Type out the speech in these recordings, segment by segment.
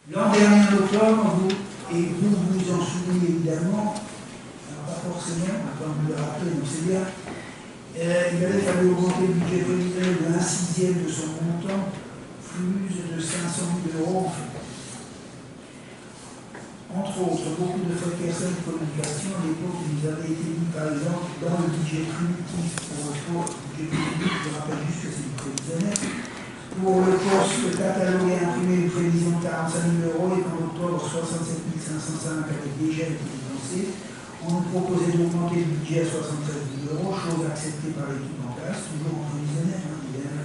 L'an dernier, en octobre, vous vous en souvenez évidemment, alors pas forcément, quand vous le rappelez, donc c'est bien, il avait fallu augmenter le budget prévisionnel de 1/6 de son montant, plus de 500 000 euros en fait. Entre autres, beaucoup de frais de personnes de communication à l'époque nous avaient été mis par exemple dans le budget primitif pour le budget primitif, je rappelle juste que c'est du prévisionnel. Pour le poste catalogue et imprimé de prévision de 45 000 euros et qu'en octobre 67 505 avait déjà été dépensé, on nous proposait d'augmenter le budget à 73 000 euros, chose acceptée par l'équipe en place, toujours en prévisionnel.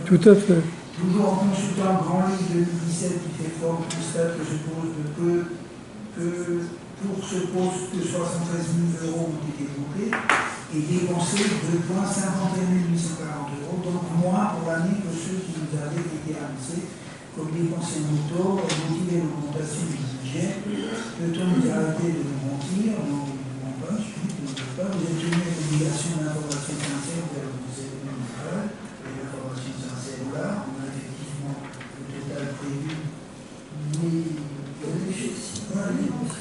Tout à fait. Toujours en consultant le Grand Livre 2017 qui fait forme, constate que pour ce poste que 73 000 euros ont été votés et dépensés 2,51 840 euros, donc moins pour l'année que ceux qui nous avaient été annoncés comme dépensés en octobre et motiver l'augmentation du budget. Peut-on nous arrêter de nous mentir? Non, nous ne pouvons pas, vous êtes tenu à l'obligation d'information sincère vers le conseil municipal et l'information sincère là, on a effectivement le total prévu, mais voilà, donc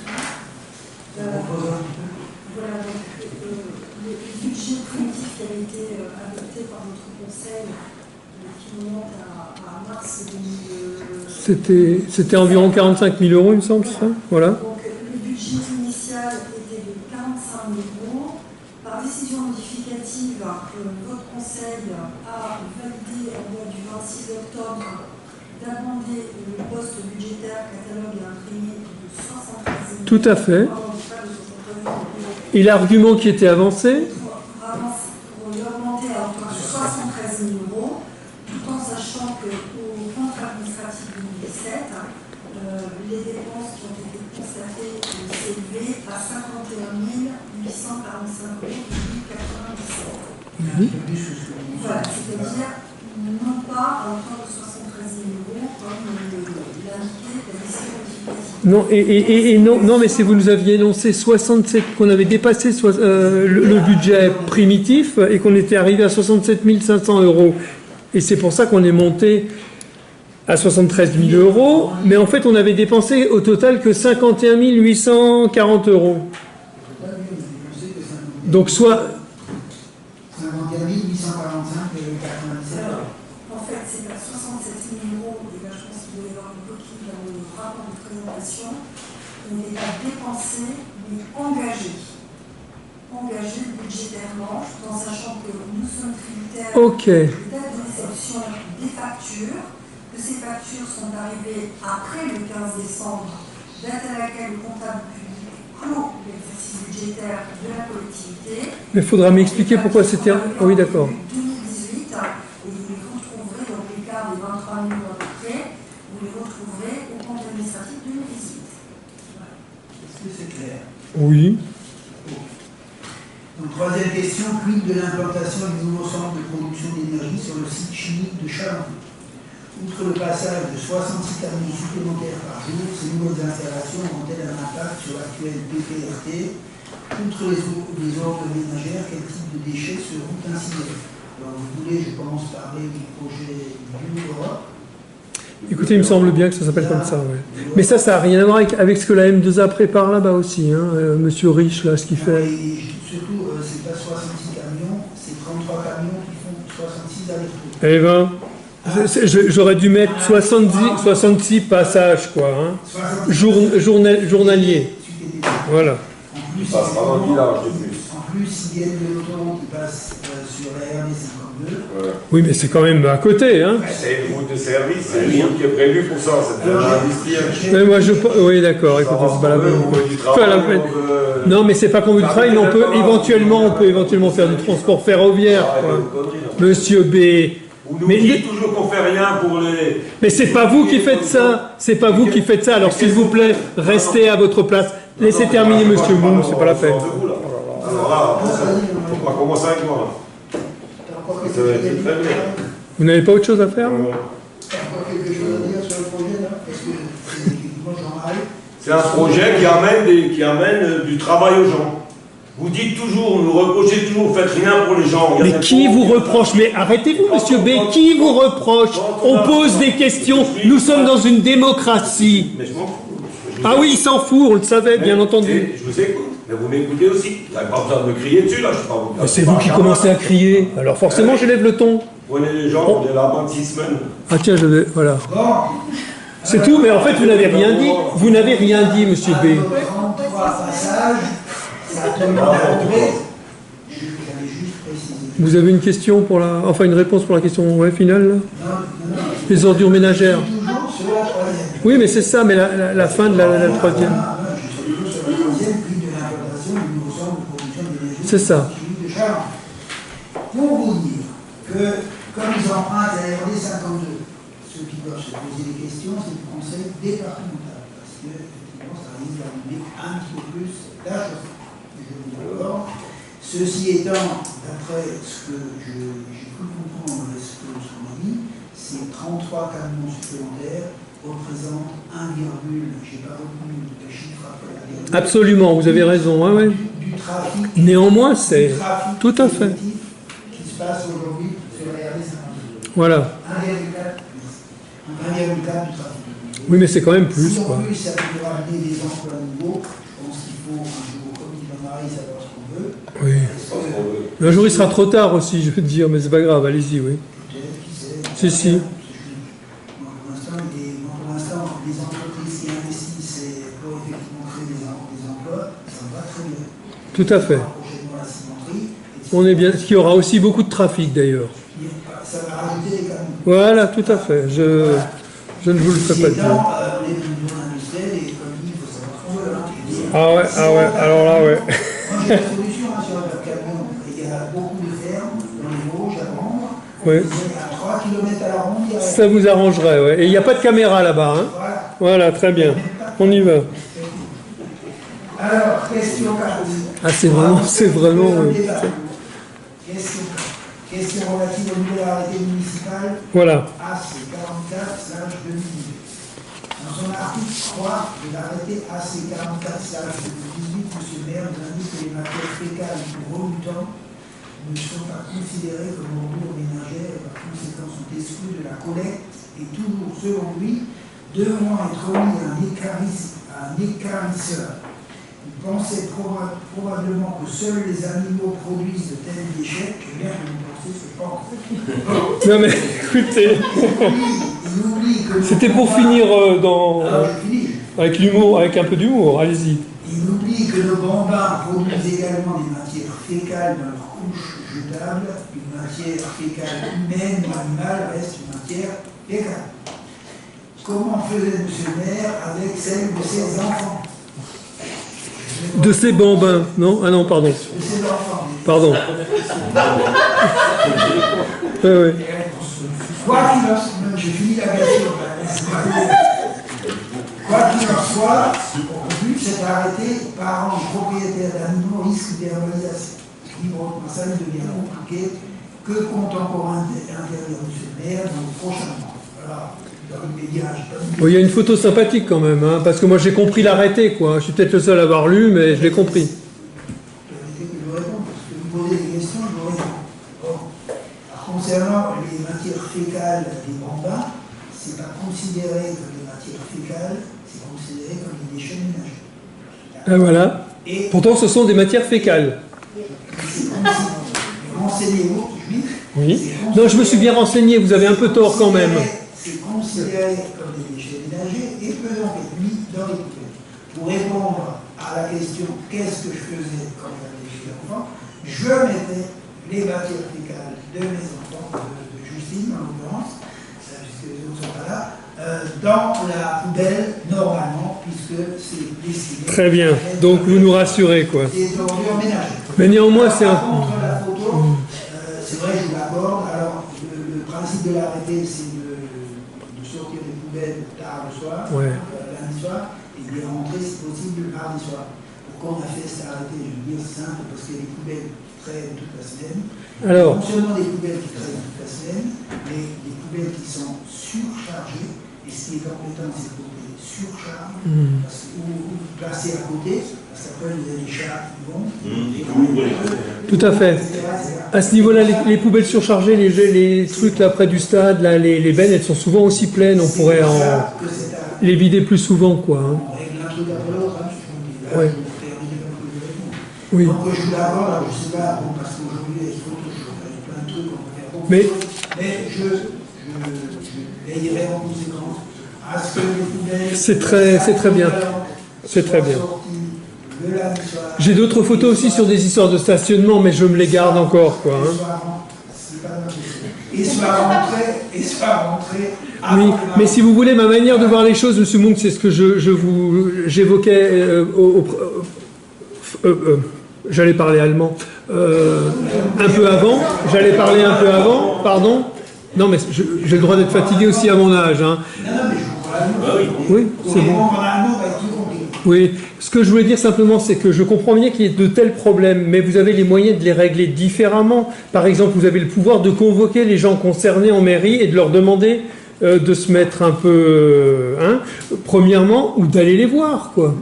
le budget primitif qui avait été adopté par notre conseil, qui remonte à mars 2000. C'était environ 45 000 euros, il me semble, ça. Voilà. Donc le budget initial était de 45 000 euros. Par décision modificative, votre conseil a validé en date du 26 octobre d'amender le poste budgétaire catalogue et imprimé de 73 000 euros. Tout à fait. Et l'argument qui était avancé? Pour l'augmenter à hauteur de 73 000 euros, tout en sachant qu'au compte administratif 2017, les dépenses qui ont été constatées s'élevaient à 51 845 euros. Voilà, c'est-à-dire non pas à hauteur de 73 000 euros comme l'indiquait la décision modificative. Non, et non, mais si vous nous aviez énoncé 67, qu'on avait dépassé le budget primitif et qu'on était arrivé à 67 500 euros. Et c'est pour ça qu'on est monté à 73 000 euros, mais en fait on avait dépensé au total que 51 840 euros. Donc soit... 51 845 et 97 euros. En fait, c'est à 67 000 euros, et là je pense qu'il doit y avoir une coquille dans le rapport de présentation. On n'est pas dépensé, mais engagé. Engagé budgétairement, tout en sachant que nous sommes tributaires de date de réception des factures, que ces factures sont arrivées après le 15 décembre, date à laquelle le comptable public clôt l'exercice budgétaire de la collectivité. Mais il faudra m'expliquer pourquoi c'était... Oui, d'accord. 2018, et vous les retrouverez dans l'écart des 23 000 euros à peu près, vous les retrouverez au compte administratif 2018. Voilà. Est-ce que c'est clair? Oui. Donc, troisième question, quid de l'implantation du nouveau centre de production d'énergie sur le site chimique de Chalenton? Outre le passage de 66 camions supplémentaires par jour, ces nouvelles installations auront-elles un impact sur l'actuel PPRT? Outre les ordres ménagères, quel type de déchets seront incinérés? Alors, vous voulez, je pense, parler du projet Bio-Europe. Écoutez, il me semble bien que ça s'appelle comme ça, ouais. Mais ça n'a rien à voir avec ce que la M2A prépare là-bas aussi, hein, Monsieur Rich, là, ce qu'il fait. Et surtout, c'est pas 66 camions, c'est 33 camions qui font 66 allers-retours. Eh ben, j'aurais dû mettre 66 passages, quoi, hein. Journaliers. Voilà. En plus, s'ils viennent de l'autoroute, ils passent sur la RD 52. Oui, mais c'est quand même à côté, hein. C'est une route de service, c'est une route qui est prévue pour ça, c'est industriel. Mais moi, oui, d'accord, écoutez, c'est pas la peine. Non, mais c'est pas qu'on veut du travail, mais on peut éventuellement faire du transport ferroviaire, quoi. Monsieur B. Vous nous dites toujours qu'on fait rien pour les... Mais c'est pas vous qui faites ça. C'est pas vous qui faites ça. Alors s'il vous plaît, restez à votre place. Laissez terminer Monsieur Moum, c'est pas la peine. Alors là, on va commencer avec moi. Ça va être très bien. Vous n'avez pas autre chose à faire? Quelque chose à dire sur le projet là? Parce que c'est effectivement Jean-Marie. C'est un projet qui amène du travail aux gens. Vous dites toujours, vous nous reprochez toujours, vous faites rien pour les gens. Mais qui vous reproche? Mais arrêtez-vous, monsieur B, qui vous reproche? On pose des questions, nous sommes dans une démocratie. Mais je m'en fous. Ah oui, il s'en fout, on le savait, bien entendu. Je vous écoute, mais vous m'écoutez aussi. Vous n'avez pas besoin de me crier dessus, là, je ne suis pas vous. Mais c'est vous qui commencez à crier, alors forcément je lève le ton. Prenez les gens, on est là pendant 6 semaines. Ah tiens, je vais, voilà. Bon. C'est tout, mais en fait vous n'avez rien dit. Vous n'avez rien dit, monsieur B. 33 passages, ça demande à trouver. J'avais juste précisé. Vous avez une question pour la... Enfin, une réponse pour la question finale là? Non. Les ordures ménagères. Toujours sur la troisième. Oui, mais c'est ça, mais la fin de la troisième. Je suis toujours sur la troisième, prix de l'implantation du nouveau centre de production d'énergie. C'est ça. De Charente. Pour vous dire que, comme ils empruntent à la RD 52, ceux qui doivent se poser des questions, c'est le conseil départemental. Parce que, effectivement, ça risque d'arriver un petit peu plus d'argent. Je vous dis d'accord. Ceci étant, d'après ce que j'ai pu comprendre et ce qu'on m'a dit, ces 33 camions supplémentaires représentent 1, j'ai pas retenu le chiffre après la dernière. Absolument, vous avez raison. Ouais, ouais. Du trafic. Néanmoins, c'est Du trafic tout à fait. qui se passe aujourd'hui sur la RD 52. Voilà. 1,4 du trafic. Oui, mais c'est quand même plus, Si quoi. en plus ça peut ramener des emplois nouveaux, je pense qu'il faut un jour, comme dit Jean-Marie, savoir ce qu'on veut. Oui. Est-ce que Un jour, il sera trop tard aussi, je veux dire, mais c'est pas grave, allez-y, oui. peut-être, qui sait. Si. Pour l'instant, les entreprises qui investissent pour effectivement créer des emplois, ça va très bien. Tout à fait. Prochainement la cimenterie. On est bien. Il y aura aussi beaucoup de trafic, d'ailleurs. Ça va rajouter des camions. Voilà, tout à fait. Je ne vous le ferai pas dire. On est dans une zone industrielle et comme dit, il faut savoir ce qu'on veut. Hein. Ah ouais, alors là, ouais. Moi, j'ai la solution hein, sur le camion. Il y a beaucoup de fermes dans les Vosges à vendre. Oui. À 3 km à la ronde, il y a... Ça vous arrangerait, ouais. Et il n'y a pas de caméra là-bas, hein. Voilà. Voilà, très bien. On y va. Alors, question 4. Ah, c'est vraiment... Question relative au nouvel arrêté municipal Voilà. AC 44/2018. Dans son article 3 de l'arrêté AC 44/2018, M. le maire nous indique que les matières fécales ou relutantes ne sont pas considérées comme ordures ménagères et par conséquent sont exclues de la collecte et toujours, selon lui, devront être remis à un écarisseur. Il pensait probablement que seuls les animaux produisent de tels déchets, que l'air que vous pensez, c'est pas en fait. Non mais, écoutez, Il oublie que... c'était pour finir Alors, je finis. avec l'humour, avec un peu d'humour, allez-y. Il oublie que nos bambins produisent également des matières fécales dans leur couche jetable. Une matière fécale humaine ou animale reste une matière fécale. Comment faisait M. le maire avec celle de ses enfants? De ces bambins, non? Ah non, pardon. De ses enfants. Pardon. Ouais. Quoi qu'il en soit, je finis la question. Quoi qu'il en soit, au but, cet arrêté, parents et propriétaires d'animaux risquent d'herbalisation. Libre, ça ne devient compliqué. Que compte encore interdire M. le maire dans les prochains mois? Voilà. Bon, il y a une photo sympathique quand même, hein, parce que moi j'ai compris l'arrêté, quoi. Je suis peut-être le seul à avoir lu, mais je l'ai compris. Je vous réponds, parce que vous posez des questions, je vous réponds. Bon. Concernant les matières fécales des bambins, ce n'est pas considéré comme des matières fécales, c'est considéré comme des déchets ménagers. Ah, voilà. Et Pourtant, ce sont des matières fécales. renseignez-vous, Oui. Non, je me suis bien renseigné, vous avez un peu tort quand même. c'est considéré comme des déchets ménagers et peut donc être mis dans les poubelles. Pour répondre à la question qu'est-ce que je faisais quand j'avais des enfants, je mettais les matières fécales de mes enfants, de Justine en l'occurrence, puisque les autres ne sont pas là, dans la poubelle normalement, puisque c'est destiné. Très bien, donc vous nous rassurez, quoi. Des ordures ménagères. Mais néanmoins, c'est un... Par contre, la photo, c'est vrai, je vous l'aborde. Alors, le principe de l'arrêté, c'est de sortir des poubelles tard le soir, Ouais. lundi soir, et de les rentrer, si possible, le mardi soir. Pourquoi on a fait cet arrêté? Je veux dire, c'est simple, parce qu'il y a des poubelles qui traînent toute la semaine. Alors, Non seulement des poubelles qui traînent toute la semaine, mais des poubelles qui sont surchargées. Et ce qui est embêtant, c'est le côté surcharge, parce que ou placer à côté, parce qu'après vous avez les chats qui vont. Tout à fait. À ce niveau-là, les poubelles surchargées, les trucs là près du stade, là, les bennes, elles sont souvent aussi pleines. On pourrait les vider plus souvent, quoi. Hein. On règle un truc après l'autre, hein, Ouais. Oui. Donc je voulais avoir, là, je sais pas, bon, parce qu'aujourd'hui, il faut toujours faire plein de trucs, on peut faire beaucoup Mais- de choses, mais je veillerai en conséquence à ce que les poubelles... C'est très bien. C'est très bien. J'ai d'autres photos aussi sur des histoires de stationnement, mais je me les garde encore, quoi. Hein. Et soit rentré... Oui, mais si vous voulez, ma manière de voir les choses, Monsieur Monk, c'est ce que j'évoquais j'allais parler allemand un peu avant. J'allais parler un peu avant, pardon. Non, mais j'ai le droit d'être fatigué aussi à mon âge. Hein. Oui, c'est bon. Oui, ce que je voulais dire simplement, c'est que je comprends bien qu'il y ait de tels problèmes, mais vous avez les moyens de les régler différemment. Par exemple, vous avez le pouvoir de convoquer les gens concernés en mairie et de leur demander de se mettre un peu, premièrement, ou d'aller les voir, quoi.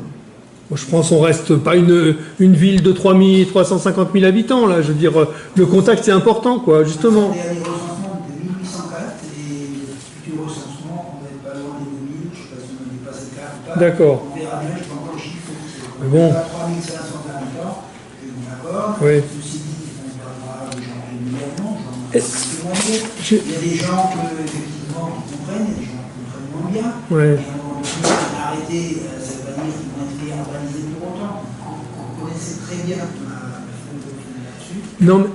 Moi, je pense qu'on reste pas une ville de 350 000 habitants, là. Je veux dire, le contact, c'est important, quoi, justement. Le dernier recensement de 1804 et le futur recensement, on n'est pas loin des 2000, je ne sais pas si on a dépassé le cas ou pas. D'accord. On verra bien, je ne vais pas encore le chiffre. Mais bon. 3500 habitants, je suis d'accord. Oui. Ceci dit, on parlera des gens régulièrement, Est-ce- il y a des gens effectivement qui comprennent, il y a des gens qui comprennent moins bien. Ouais. Et à un moment donné, on a arrêté, ça ne veut pas dire qu'ils vont être urbanisés pour autant. Vous connaissez très bien ma philosophie là-dessus. Non, mais...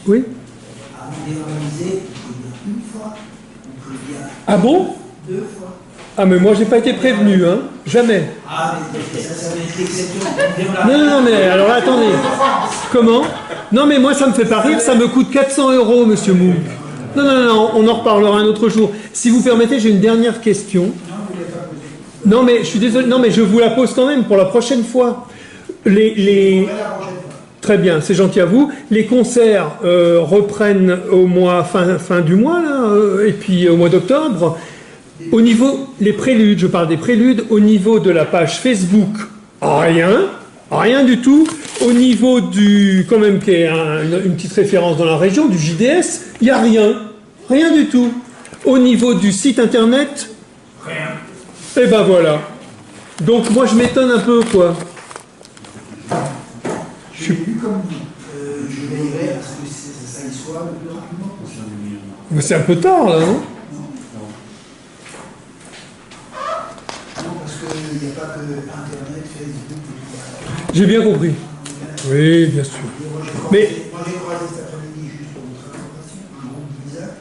Oui. À déurbaniser, on peut bien une fois, on peut bien Ah bon? 2 fois. Ah, mais moi, j'ai pas été prévenu, hein. Jamais. Ah, mais ça va être l'exception. Non, mais alors là, attendez. Comment? Non, mais moi, ça me fait pas rire, ça me coûte 400 €, Monsieur Mouk. Non, on en reparlera un autre jour. Si vous permettez, j'ai une dernière question. Non, mais je suis désolé, non, mais je vous la pose quand même pour la prochaine fois. Très bien, c'est gentil à vous. Les concerts reprennent au mois, fin du mois, là, et puis au mois d'octobre. Au niveau, les préludes, je parle des préludes, au niveau de la page Facebook, rien du tout. Au niveau du, quand même, qui est une petite référence dans la région, du JDS, il n'y a rien du tout. Au niveau du site internet, et ben voilà. Donc moi je m'étonne un peu, quoi. Je suis plus comme vous. Je veillerai à ce que ça y soit le plus rapidement possible. Mais c'est un peu tard, là, non? Non, parce qu'il n'y a pas que Internet, Facebook, tout ça. J'ai bien compris. Oui, bien sûr. Mais- Moi j'ai croisé cet après-midi, juste pour votre information, un groupe d'Isaac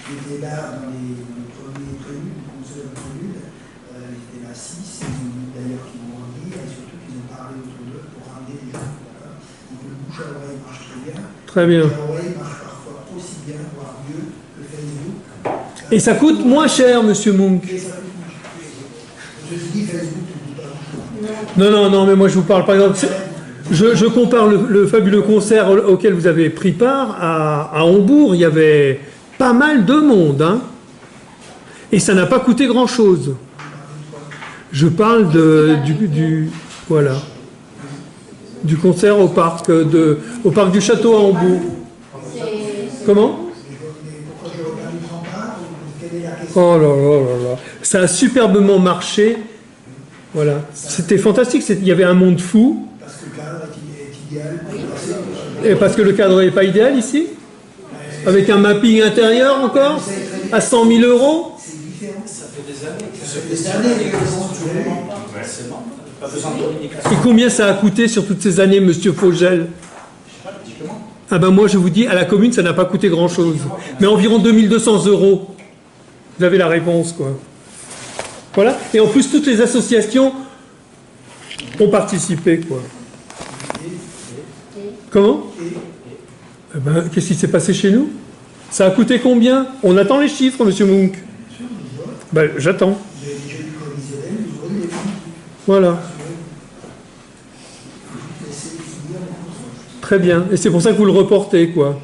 qui était là dans les premiers préludes, le concert de prélude. Ils étaient là 6, ils ont dit d'ailleurs qu'ils vont revenir et surtout qu'ils ont parlé autour d'eux pour ramener les gens. D'accord. Donc le bouche à oreille marche très bien. Très bien. Le bouche à oreille marche parfois aussi bien, voire mieux que Facebook. Et ça coûte moins cher, Monsieur Monk. Et ça coûte moins cher. Je dis Facebook, je ne dis pas. Non, mais moi je vous parle par exemple. Je compare le fabuleux concert auquel vous avez pris part à Hambourg. Il y avait pas mal de monde, hein. Et ça n'a pas coûté grand-chose. Je parle voilà, du concert au parc du Château à Hambourg. Comment? Oh là. Ça a superbement marché. Voilà. C'était fantastique. Il y avait un monde fou. Parce que le cadre est idéal. Et parce que le cadre n'est pas idéal ici? Avec un mapping intérieur encore? À 100 000 €? C'est différent. Ça fait des années que Ça fait des années que c'est bon. Pas besoin de communication. Et combien ça a coûté sur toutes ces années, Monsieur Fogel? Ah ben moi je vous dis, à la commune ça n'a pas coûté grand chose. Mais environ 2200 €. Vous avez la réponse, quoi. Voilà. Et en plus toutes les associations ont participé, quoi. Comment? Eh ben, qu'est-ce qui s'est passé chez nous? Ça a coûté combien? On attend les chiffres, Monsieur Monk. Ben, j'attends. Voilà. Très bien. Et c'est pour ça que vous le reportez, quoi.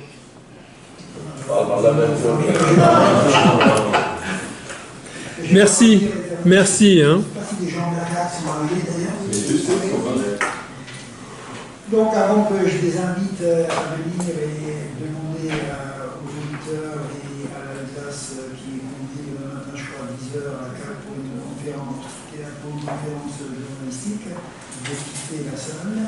Merci. Merci, hein. tous les gens de la carte sont arrivés d'ailleurs. Mais je sais qu'on va aller. Donc avant que je les invite à venir et demander aux auditeurs et à l'Alsace qui est conviée demain matin, je crois, à 10h à la carte pour une conférence journalistique, de quitter la salle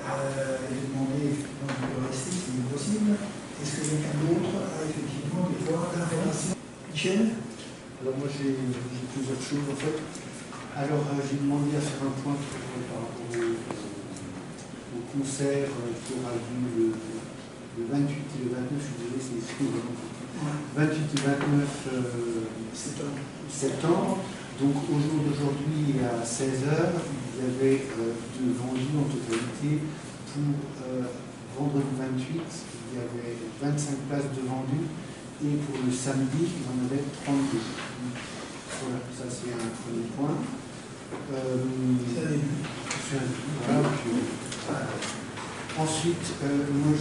et de demander effectivement de rester si c'est possible. Est-ce que quelqu'un d'autre a effectivement des voies d'information? Michel? Alors moi j'ai plusieurs choses en fait. Alors j'ai demandé à faire un point par rapport au concert qui aura lieu le 28 et le 29, je suis désolé, c'est écrit, 28 et 29 septembre. Donc au jour d'aujourd'hui à 16h, il y avait de vendus en totalité. Pour vendredi 28, il y avait 25 places de vendus. Et pour le samedi, il y en avait 32. Voilà, ça c'est un premier point. Voilà. Ensuite, moi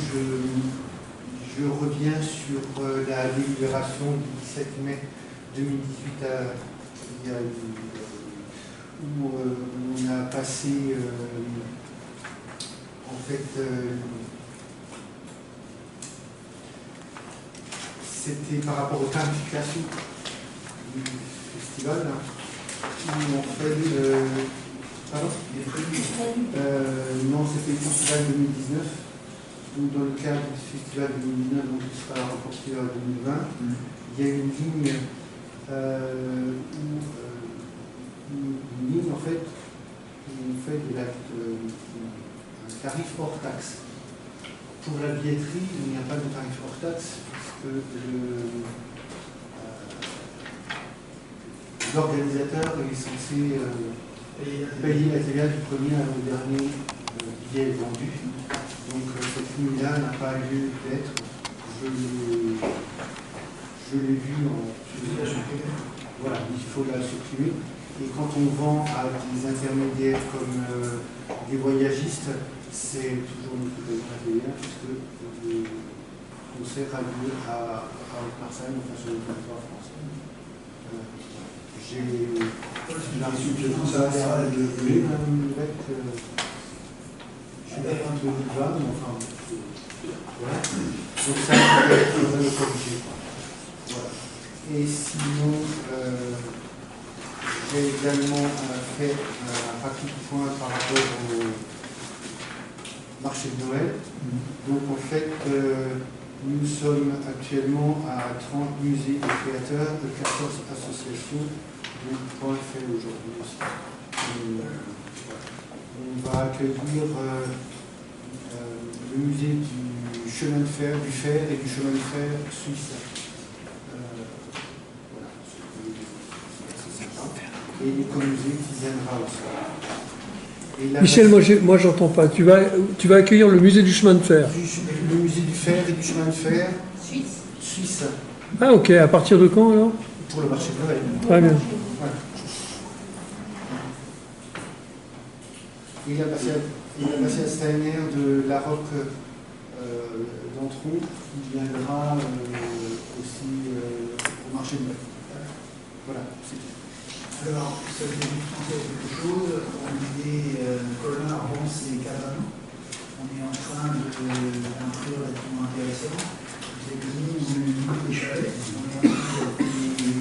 je reviens sur la délibération du 17 mai 2018 où on a passé en fait c'était par rapport aux tarifications du festival, où on fait pardon non, c'était le festival 2019. Donc dans le cadre du festival 2019, donc qui sera reporté en 2020, il y a une ligne en fait où on fait un tarif hors taxe. Pour la billetterie, il n'y a pas de tarif hors taxe, puisque l'organisateur est censé payer la TVA du premier au dernier billet vendu. Donc cette ligne-là n'a pas lieu d'être. Je l'ai vu voilà, il faut la supprimer. Et quand on vend à des intermédiaires comme des voyagistes, c'est toujours une cotisation à TVA, puisque le concert a lieu à Haute-Marseille, enfin sur le territoire français. J'ai la réception ça a de blé, je suis pas un peu de vanne, mais enfin, voilà. Donc ça, on va le corriger. Voilà. Et sinon, j'ai également fait un rapide point par rapport au marché de Noël. Donc en fait, nous sommes actuellement à 30 musées de créateurs, de 14 associations. Donc point fait aujourd'hui aussi. On va accueillir le musée du chemin de fer, du fer et du chemin de fer suisse. Voilà. Et l'écomusée qui viendra aussi. Michel, moi j'entends pas. Tu vas accueillir le musée du chemin de fer. Le musée du fer et du chemin de fer suisse. Ah ok, à partir de quand alors? Pour le marché de Noël. Très bien. Voilà. Il a passé à Steiner de la Roque d'Antron qui viendra aussi au marché de Noël. Voilà, c'est tout. Alors, ça fait du français quelque chose. On est Colin avance et Cabanon. On est en train d'inclure des documents intéressants. C'est que nous, on est des chalets. On est en train de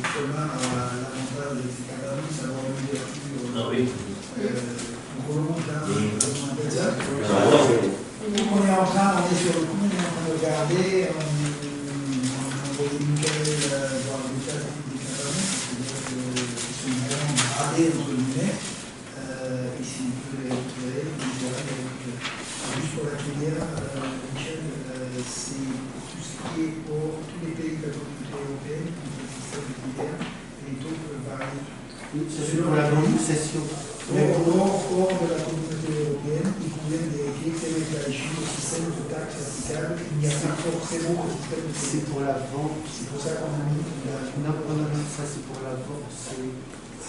Colin a l'avantage de ces Cabanon, ça va une ouverture. Ah oui. Prolonge là, on appelle ça. Donc on est en train, on est sur le coup, on est en train de regarder, on a envoyé Michael voir les cas des Cabanon, qui sont vraiment gradés entre guillemets, et si on peut les retirer, on verra juste pour la filière, Michel, c'est tout ce qui est pour tous les pays de la communauté européenne, qui ont le système de filière, et les taux peuvent varier. C'est pour la grande session. Hors de la communauté européenne, il convient d'éviter la Chine au système de taxes applicables. Il n'y a pas forcément au système de taxes. C'est pour la vente. C'est pour ça qu'on a mis. Non, ça c'est pour la vente. C'est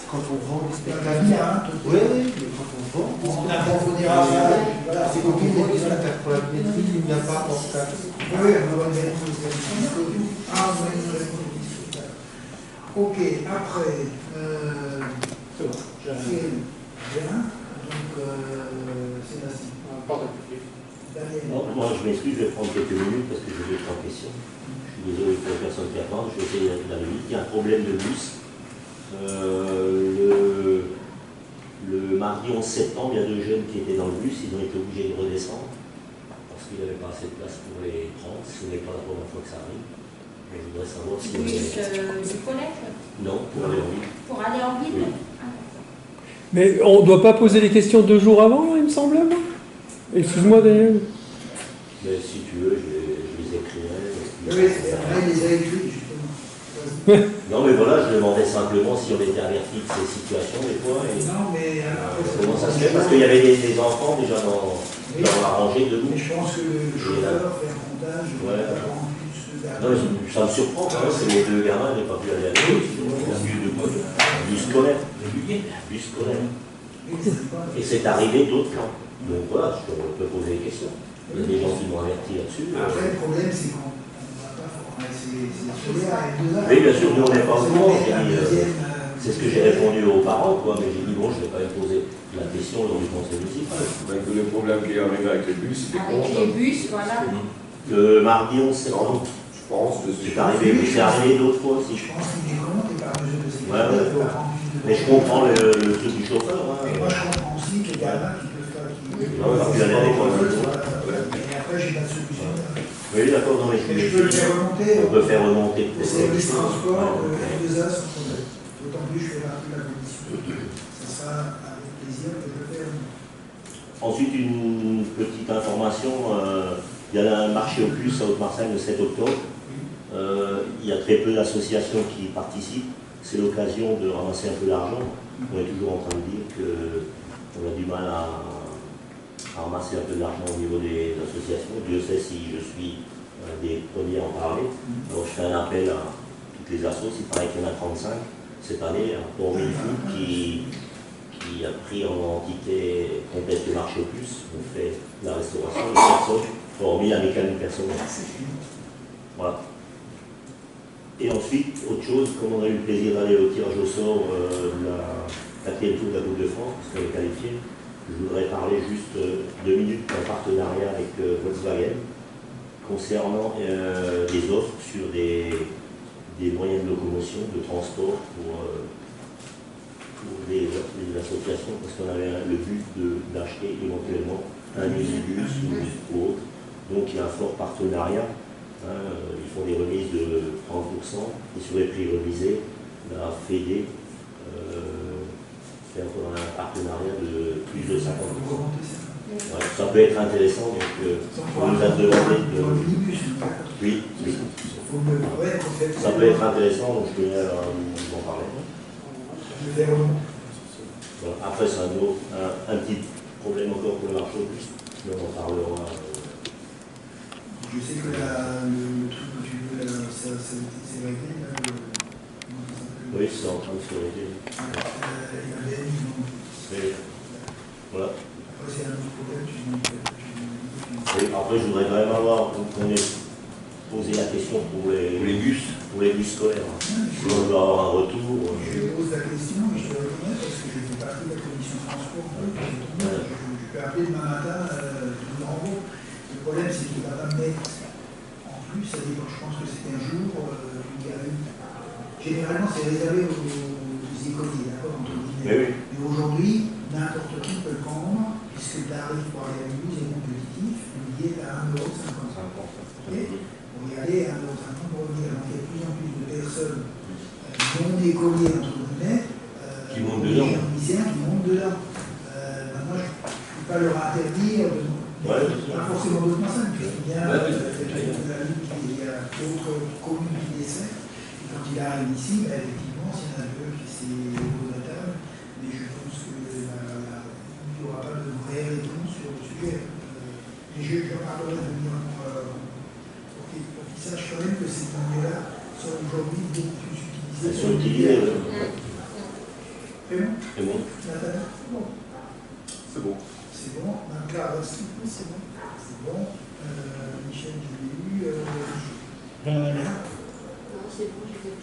quand on vend des La spectacles. vie, hein, Oui, mais quand on vend des on spectacles. approfondira ça. Voilà, C'est quand on vend des spectacles. Pour la billetterie, il n'y a pas hors taxe. Oui, on va une réponse de Ah, on a une réponse de Ok, après. Thierry. Bien. Donc, Sébastien. Daniel. Non, moi je m'excuse, je vais prendre quelques minutes parce que j'ai 2-3 questions. Je suis désolé pour les personnes qui attendent, je vais essayer d'aller vite. Il y a un problème de bus. Le mardi 11 septembre, il y a 2 jeunes qui étaient dans le bus, ils ont été obligés de redescendre parce qu'il n'y avait pas assez de place pour les trans. Ce n'est pas la première fois que ça arrive. Je voudrais savoir si... Du collège? Non, pour aller en ville. Pour aller en ville? Oui. Mais on ne doit pas poser les questions 2 jours avant, il me semble, moi. Excuse-moi, Daniel. Mais si tu veux, je les écrirai. Oui, il les a écrits, justement. Non, mais voilà, je demandais simplement si on était averti de ces situations des fois. Et Non, mais comment ça se fait? Parce qu'il y avait des enfants déjà dans la rangée debout. Mais je pense que le chauffeur fait un comptage. Ouais. En plus de Non, mais ça me surprend, hein, c'est les 2 gamins, ils n'ont pas pu aller à l'école. Bus scolaire. Bus scolaire. Et c'est arrivé d'autres plans. Donc voilà, je peux poser des questions. Il y a des gens qui m'ont averti là-dessus. Après, le problème, c'est qu'on ne va pas former. C'est scolaire avec 2 heures. Oui, bien sûr, nous on n'est pas au courant. C'est ce que j'ai répondu. répondu aux parents, quoi, mais j'ai dit bon, je ne vais pas poser la question lors du conseil municipal. Le problème qui est arrivé avec les bus, c'était Avec les bus, voilà. Le mardi 11 septembre, je pense, c'est arrivé d'autres fois aussi. Je pense qu'il est compte et par mesure de sécurité. Ouais. Mais je comprends le truc du chauffeur. Hein. Et moi, je comprends aussi que les gamins qui peuvent pas. Non, parce qu'il allait à l'école. Et après, j'ai pas de solution. Oui, d'accord, non, mais Et je peux le faire remonter. on peut faire remonter. Le service transport, R2A, sans problème. D'autant plus, je fais partie de la commission. Ça sera avec plaisir que je le fais. Ensuite, une petite information. Il y a un marché aux puces à Haute-Marseille le 7 octobre. Il y a très peu d'associations qui participent. C'est l'occasion de ramasser un peu d'argent. On est toujours en train de dire qu'on a du mal à ramasser un peu d'argent au niveau des associations. Dieu sait si je suis des premiers à en parler. Alors je fais un appel à toutes les assos. Il paraît qu'il y en a 35 cette année. Pour Mille-Foot qui a pris en entité complète le marché aux puces. On fait la restauration des personnes, hormis la mécanique personnelle. Voilà. Et ensuite, autre chose, comme on a eu le plaisir d'aller au tirage au sort la 4e tour de la Coupe de France, parce qu'on est qualifié, je voudrais parler juste 2 minutes d'un partenariat avec Volkswagen concernant des offres sur des moyens de locomotion, de transport pour les associations, parce qu'on avait le but d'acheter éventuellement un minibus ou autre. Donc il y a un fort partenariat. Ils font des remises de 30% et sur les prix remisés, la FEDE fait encore un partenariat de plus de 50%. Ouais, ça peut être intéressant, donc on nous a demandé de... Oui, oui. Ça peut être intéressant, donc je tenais à vous en parler. Voilà. Après, c'est un petit problème encore pour le marché, mais on en parlera. Je sais que le truc que tu veux, c'est réglé. Oui, c'est en train de se régler. Voilà. Après, c'est un autre problème. Après, je voudrais quand même avoir qu'on ait posé la question pour les bus scolaires. Si on doit avoir un retour. Je pose la question et je te reconnais parce que je fais partie de la commission transport. Je peux appeler demain matin tout le renvoi. Le problème, c'est qu'il ne va pas me mettre en plus. Ça dépend, je pense que c'était un jour où il y a eu. Généralement, c'est réservé aux écoliers, d'accord, entre guillemets. Mais aujourd'hui, n'importe qui peut le prendre, puisque le tarif pour aller à l'église est compétitif, il est à 1,50 €. Pour y aller à 1,50 € pour revenir. Donc il y a de plus en plus de personnes non écoliers, entre guillemets, qui montent dedans. lycéens qui montent dedans. Maintenant, je ne peux pas leur interdire de. Pas forcément d'autres personnes, puisqu'il y a d'autres communes qui desservent. Et quand il arrive ici, effectivement, s'il y en a 2 qui s'est au de la table, mais je pense qu'il n'y aura pas de vraie réponse sur le sujet. Et je parlerai de venir pour qu'ils sachent quand même que ces moyens-là sont aujourd'hui beaucoup plus utilisés. Elles sont utilisées, C'est bon? C'est bon. Nathalie? C'est bon. C'est bon. Clara aussi? Oui, c'est bon. C'est bon. Michel, je l'ai eu. Non, c'est bon, je vais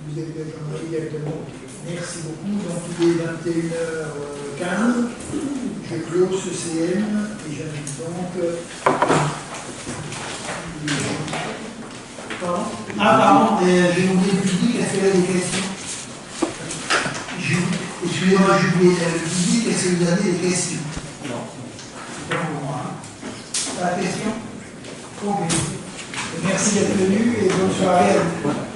Vous avez déjà envoyé directement. Merci beaucoup. Donc il est 21h15. Je close ce CM et j'invite donc. Pardon. Pardon, j'ai oublié le public. Est-ce qu'il y a des questions? Excusez-moi, j'ai oublié le public. Est-ce que vous avez des questions? Non. C'est pas pour moi. Pas de questions? Ok. Merci d'être venu et bonne soirée à vous.